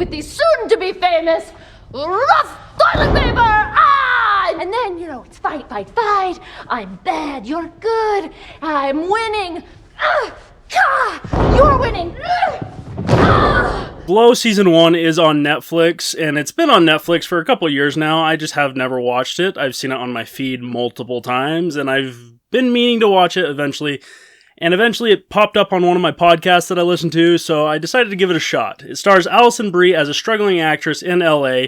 with the soon-to-be famous rough toilet paper! Ah! And then, it's fight, fight, fight. I'm bad, you're good. I'm winning. You're winning. Glow Season 1 is on Netflix, and it's been on Netflix for a couple years now. I just have never watched it. I've seen it on my feed multiple times, and I've been meaning to watch it eventually. And eventually it popped up on one of my podcasts that I listened to, so I decided to give it a shot. It stars Alison Brie as a struggling actress in LA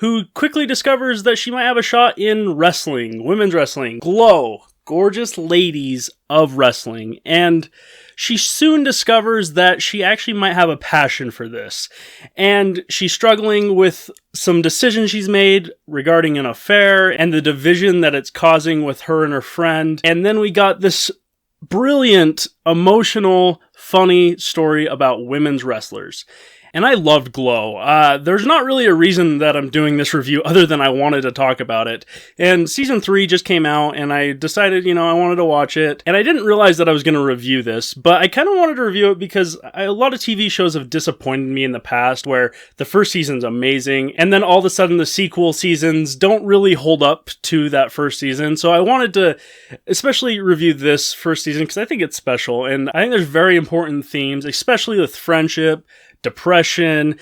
who quickly discovers that she might have a shot in wrestling, women's wrestling. Glow, gorgeous ladies of wrestling. And she soon discovers that she actually might have a passion for this. And she's struggling with some decisions she's made regarding an affair and the division that it's causing with her and her friend. And then we got this brilliant, emotional, funny story about women's wrestlers. And I loved Glow. There's not really a reason that I'm doing this review other than I wanted to talk about it. And Season 3 just came out, and I decided, I wanted to watch it. And I didn't realize that I was going to review this, but I kind of wanted to review it because a lot of TV shows have disappointed me in the past, where the first season's amazing, and then all of a sudden the sequel seasons don't really hold up to that first season. So I wanted to especially review this first season because I think it's special, and I think there's very important themes, especially with friendship, depression,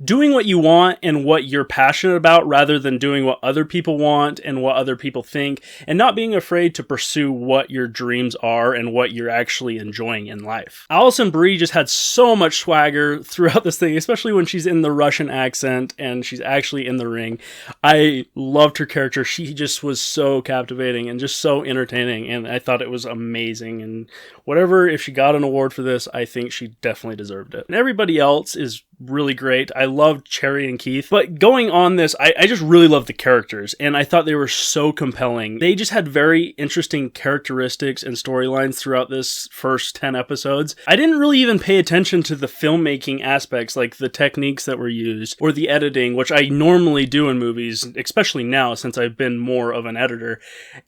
doing what you want and what you're passionate about rather than doing what other people want and what other people think, and not being afraid to pursue what your dreams are and what you're actually enjoying in life. Alison Brie just had so much swagger throughout this thing, especially when she's in the Russian accent and she's actually in the ring. I loved her character. She just was so captivating and just so entertaining, and I thought it was amazing. And if she got an award for this, I think she definitely deserved it. And everybody else is really great. I loved Cherry and Keith. But going on this, I just really loved the characters, and I thought they were so compelling. They just had very interesting characteristics and storylines throughout this first 10 episodes. I didn't really even pay attention to the filmmaking aspects, like the techniques that were used, or the editing, which I normally do in movies, especially now since I've been more of an editor.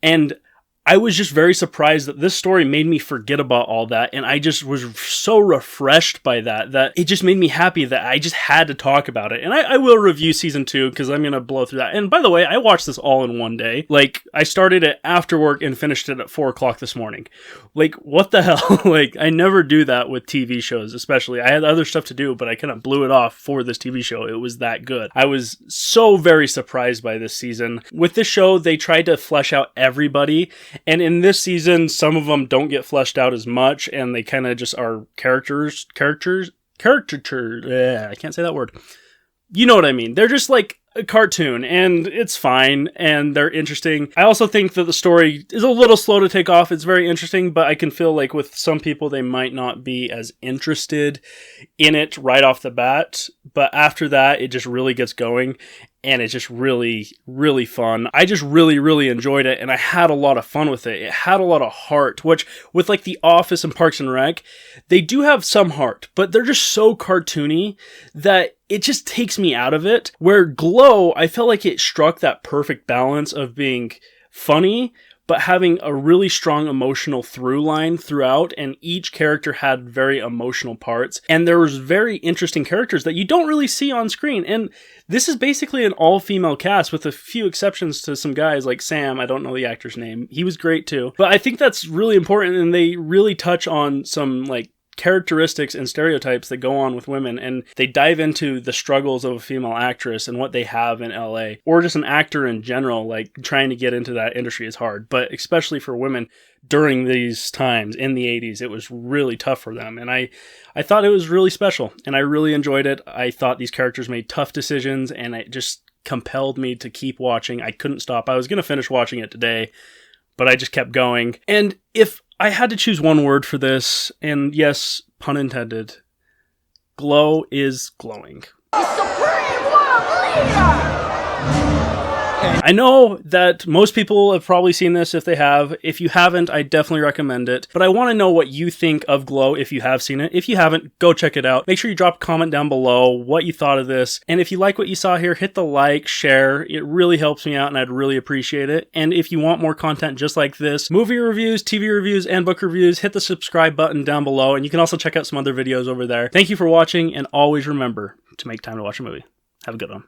And I was just very surprised that this story made me forget about all that, and I just was so refreshed by that it just made me happy that I just had to talk about it. And I will review Season 2, because I'm going to blow through that. And by the way, I watched this all in one day. I started it after work and finished it at 4 o'clock this morning. What the hell? I never do that with TV shows, especially. I had other stuff to do, but I kind of blew it off for this TV show. It was that good. I was so very surprised by this season. With this show, they tried to flesh out everybody. And in this season, some of them don't get fleshed out as much, and they kind of just are caricatures. I can't say that word. You know what I mean. They're just like a cartoon, and it's fine, and they're interesting. I also think that the story is a little slow to take off. It's very interesting, but I can feel like with some people, they might not be as interested in it right off the bat. But after that, it just really gets going. And it's just really, really fun. I just really, really enjoyed it, and I had a lot of fun with it. It had a lot of heart, which with The Office and Parks and Rec, they do have some heart, but they're just so cartoony that it just takes me out of it. Where Glow, I felt like it struck that perfect balance of being funny, but having a really strong emotional through line throughout, and each character had very emotional parts, and there was very interesting characters that you don't really see on screen. And this is basically an all-female cast with a few exceptions to some guys like Sam. I don't know the actor's name. He was great too. But I think that's really important, and they really touch on some characteristics and stereotypes that go on with women, and they dive into the struggles of a female actress and what they have in LA, or just an actor in general. Trying to get into that industry is hard, but especially for women during these times in the 80s, it was really tough for them. And I thought it was really special, and I really enjoyed it. I thought these characters made tough decisions, and it just compelled me to keep watching. I couldn't stop. I was going to finish watching it today, but I just kept going. And if I had to choose one word for this, and yes, pun intended, Glow is glowing. The Supreme World Leader! Okay. I know that most people have probably seen this if they have. If you haven't, I definitely recommend it. But I want to know what you think of Glow if you have seen it. If you haven't, go check it out. Make sure you drop a comment down below what you thought of this. And if you like what you saw here, hit the like, share. It really helps me out and I'd really appreciate it. And if you want more content just like this, movie reviews, TV reviews, and book reviews, hit the subscribe button down below. And you can also check out some other videos over there. Thank you for watching, and always remember to make time to watch a movie. Have a good one.